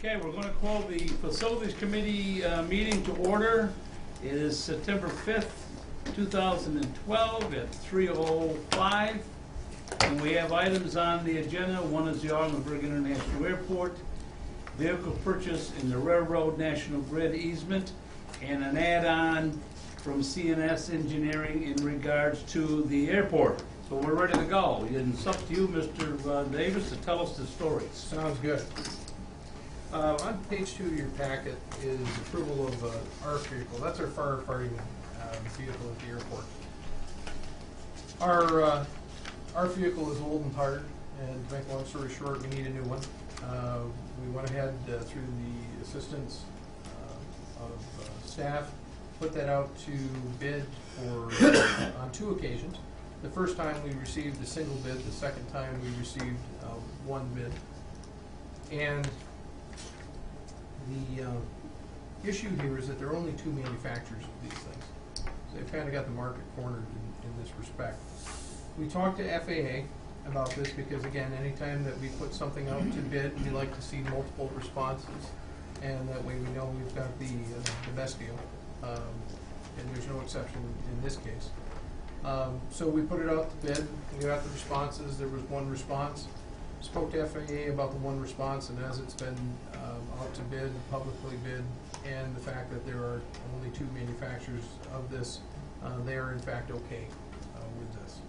Okay, we're going to call the Facilities Committee meeting to order. It is September 5th, 2012 at 3:05. And we have items on the agenda. One is the Ogdensburg International Airport, vehicle purchase in the Railroad National Grid easement, and an add-on from CNS Engineering in regards to the airport. So we're ready to go. And it's up to you, Mr. Davis, to tell us the story. Sounds good. On page 2 of your packet is approval of our vehicle. That's our firefighting vehicle at the airport. Our vehicle is old and tired, and to make a long story short, we need a new one. We went ahead through the assistance of staff, put that out to bid for on 2 occasions. The first time we received a single bid, the second time we received 1 bid. And the issue here is that there are only 2 manufacturers of these things. So they've kind of got the market cornered in this respect. We talked to FAA about this because, again, anytime that we put something out to bid, we like to see multiple responses, and that way we know we've got the best deal. And there's no exception in this case. So we put it out to bid, we got the responses. There was 1 response. Spoke to FAA about the 1 response, and as it's been out to bid, publicly bid, and the fact that there are only 2 manufacturers of this, they are in fact okay with this.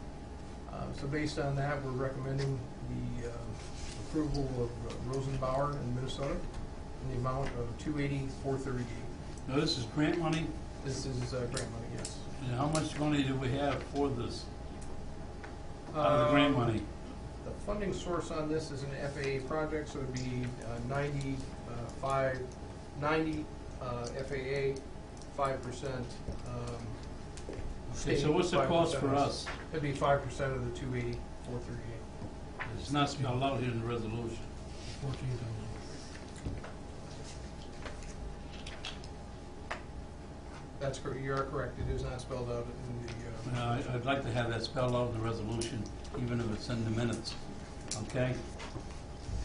So based on that, we're recommending the approval of Rosenbauer in Minnesota in the amount of $280,438. Now, this is grant money? This is grant money, yes. And how much money do we have for this? Out of the grant money? The funding source on this is an FAA project, so it would be 90 FAA, 5%. Okay, so what's the cost for us? It'd be 5% of the $280,438. It's not spelled out here in the resolution. 14,000. That's correct. You are correct. It is not spelled out in the. I'd like to have that spelled out in the resolution, even if it's in the minutes. Okay?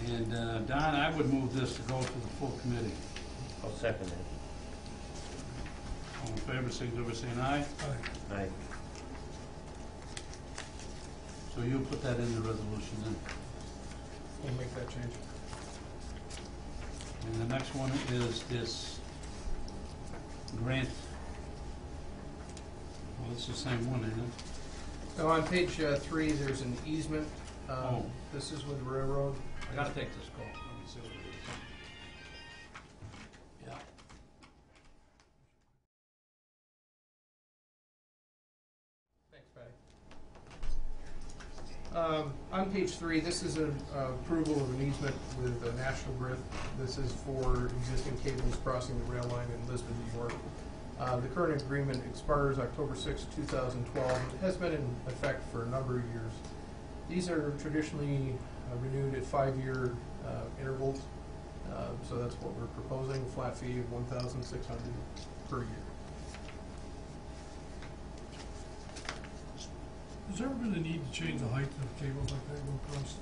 And Don, I would move this to go to the full committee. I'll second it. All in favor, signify by saying aye. Aye. Aye. So you'll put that in the resolution then. We'll make that change. And the next one is this grant. Well, it's the same one, isn't it? So on page 3, there's an easement. This is with the railroad. I gotta take this call. Let me see what it is. Yeah. Thanks, Patty. On page 3, this is an approval of an easement with National Grid. This is for existing cables crossing the rail line in Lisbon, New York. The current agreement expires October 6, 2012. It has been in effect for a number of years. These are traditionally renewed at 5-year intervals. So that's what we're proposing, a flat fee of $1,600 per year. Is there ever been a need to change the height of cables like that go across?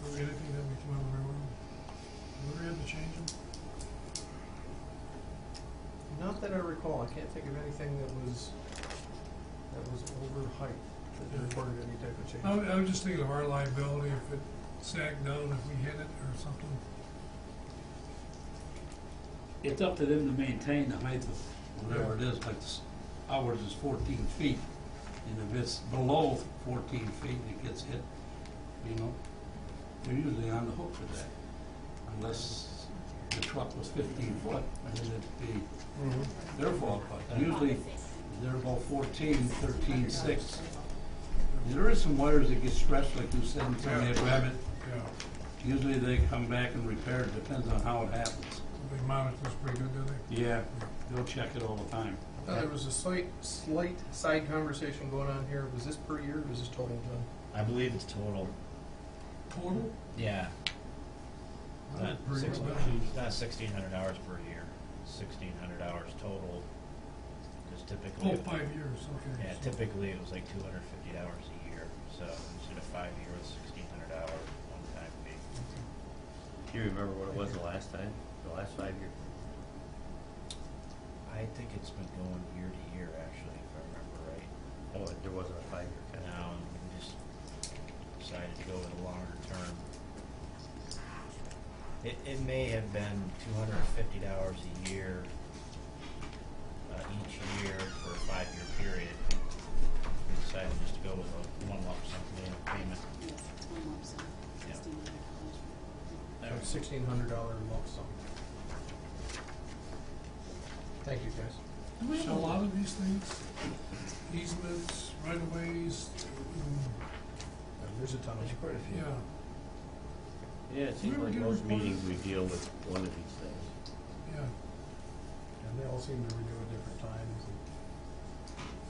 Or anything that we come out of the railroad? Have we ever had to change them? Not that I recall. I can't think of anything that was over height that required any type of change. I was just thinking of our liability if it sagged down, if we hit it or something. It's up to them to maintain the height of whatever it is, like ours is 14 feet. And if it's below 14 feet and it gets hit, you know, they're usually on the hook for that. Unless the truck was 15 foot, and then it'd be their fault. But usually they're about 14, 13, 6. There is some wires that get stretched, like you said, until they grab it. Yeah. Usually they come back and repair it. Depends on how it happens. They monitor this pretty good, do they? Yeah, they'll check it all the time. There was a slight side conversation going on here. Was this per year or was this total, John? I believe it's total. Total? Yeah. Not Per year. 1,600 hours per year. 1,600 hours total. Because typically. Oh, 5 years, okay. Yeah, typically it was like 250 hours a year. So instead of 5 years, 1,600 hours, one-time fee. Do you remember what it was the last 5 years? I think it's been going year to year, actually, if I remember right. Oh, there wasn't a 5-year cut. Now, we just decided to go with a longer term. It may have been $250 a year, each year for a 5-year period. We decided just to go with a one lump sum payment. Yes, it's one lump sum, Yeah. $1,600. $1,600 lump sum. Thank you, guys. Do we have a lot of these things? Easements, right-of-ways, There's a ton of them. Quite a few. yeah, Yeah, it seems We were like getting most reported- meetings we deal with one of these things. yeah. And they all seem to renew at different times.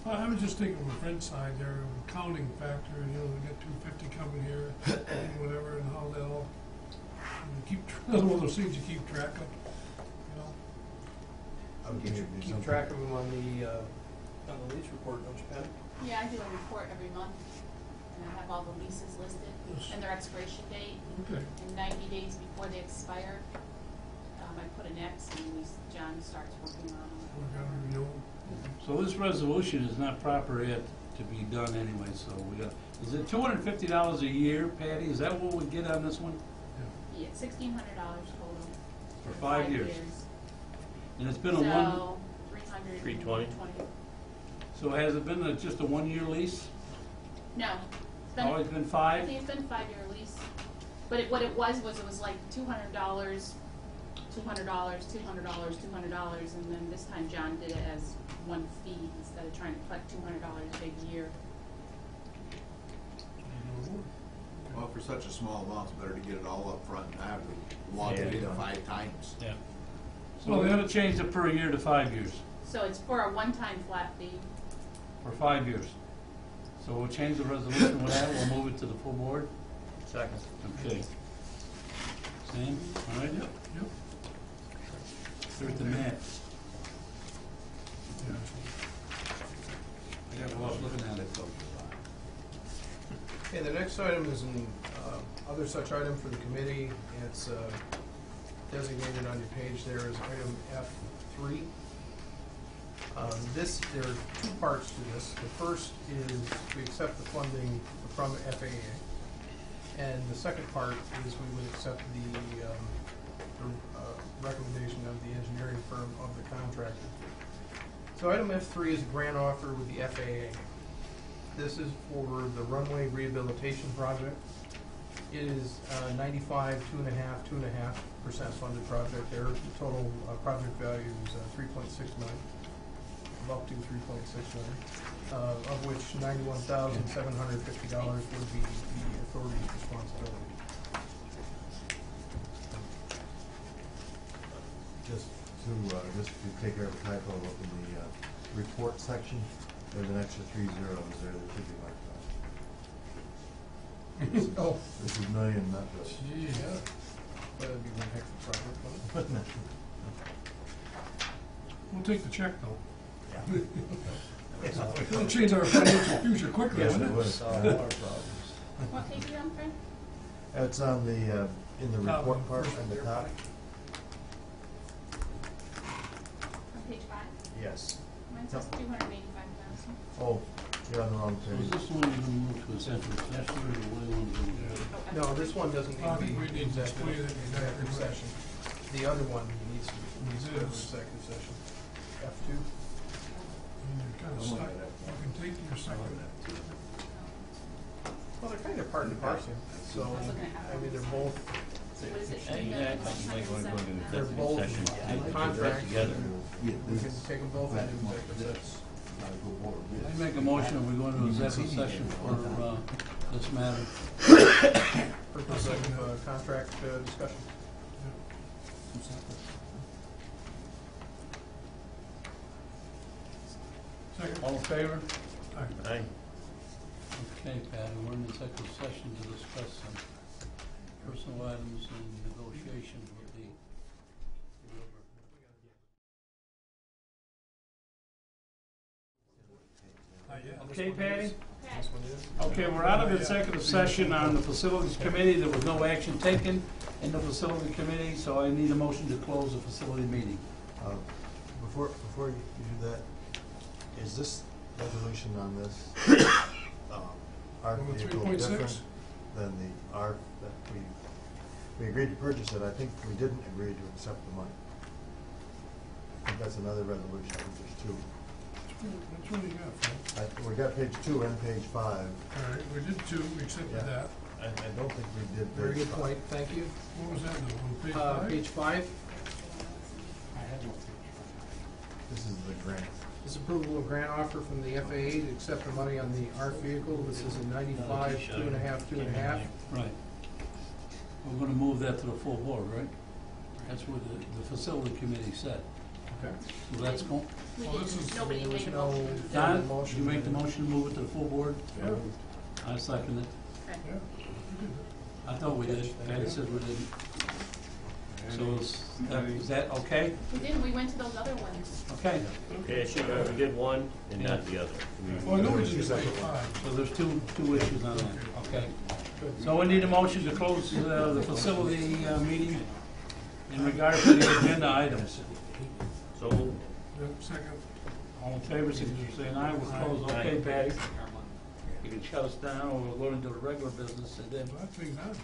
Well, I was just thinking from a friend's side there, accounting factor, you know, we got 250 coming here, and whatever, and how they all, you keep, another one of those things you keep track of, you know? Keep track of them on the lease report, don't you, Pat? Yeah, I do a report every month, and I have all the leases listed, Yes. and their expiration date, Okay. and 90 days before they expire, I put an X, and John starts working on We're them. gonna renew. So this resolution is not proper yet to be done anyway, so we got, is it $250 a year, Patty? Is that what we get on this one? Yeah, $1,600 total. For 5 years? And it's been a one, So, 300. 320? so has it been just a 1-year lease? No. It's been- Always been I 5? think it's been a 5-year lease. But what it was like $200, $200, $200, $200, and then this time John did it as one fee instead of trying to collect $200 a big year. Well, for such a small amount, it's better to get it all up front and have it logged in 5 times. Yeah. So we're gonna change it per year to 5 years, So it's for a one-time flat fee. for 5 years. So we'll change the resolution with that, we'll move it to the full board? Second. Okay. Sam, all right? Yep. Here's the map. Yeah. I got lost looking at it, though. Okay, the next item is an other such item for the committee. It's designated on your page there as item F3. There are 2 parts to this. The first is we accept the funding from FAA. And the second part is we would accept the recommendation of the engineering firm of the contractor. So item F3 is a grant offer with the FAA. This is for the runway rehabilitation project. It is 2.5% funded project. Their total project value is 3.6 million, up to 3.6 million, of which $91,750 would be the authority's responsibility. Just to take care of a typo up in the report section, there's an extra 3 zeros there that should be marked out. Oh, This is million, not the. gee, yeah. That'd be one heck of a project, wouldn't it? We'll take the check, though. Yeah. It'll change our financial future quickly, Yes, won't it it? would. Solve all our problems. What page are you on, Fred? It's on the, in the Top, report part first on the there. top. On page 5? Yes. Mine says 285,000. Oh, you're on the wrong Was page. this one you gonna move to a central session, or what do you want to do? No, this one doesn't need I to be think we need to explain it in executive executive session. The other one needs to go to Yes. executive session. F2. And you're kind of stuck. You can take your second. Well, they're kind of part and parcel, so, I mean, they're both, What is it? Yeah, you might want to go into They're executive both session. contracts. Together. we can take them both into executive session. I make a motion, we go into executive session for this matter. Purpose of contract discussion. Second. All in favor? Aye. Okay, Patty, we're in executive session to discuss some personal items and negotiations with the. Yeah. Okay, Patty? Okay. one is. Okay, we're out of executive session on the facilities committee. There was no action taken in the facility committee, so I need a motion to close the facility meeting. Before you do that, is this resolution on this, our Number vehicle 3.6? different than the, our, that we agreed to purchase it, I think we didn't agree to accept the money. I think that's another resolution, I think there's two. Which one you got, Frank? We got page 2 and page 5. All right, we did 2, we accepted Yeah. that. I don't think we did Very page good 5. point, thank you. What was that, though, on page 5? Page 5, This is the grant. this approval of grant offer from the FAA to accept the money on the ARF vehicle. This is a 95, 2.5, 2.5. Right. We're gonna move that to the full board, right? That's what the facility committee said. Okay. So that's going, We Well, this didn't, is- nobody There was made a no- motion. Don, motion. you make the motion, move it to the full board? Yeah, I second it. Okay. yeah, we did I thought we did. Patty said we didn't. So is that okay? We didn't, we went to those other ones. Okay. Okay, so we did one and not the other. that. Well, I know we did page 5. So there's two issues on that. Okay. So we need a motion to close the facility meeting in regard to the agenda items. So, Yep, second. All in favor, signify by saying aye. We'll close. Okay, Patty. You can shut us down, or we'll go into the regular business and then. Well, that's being done.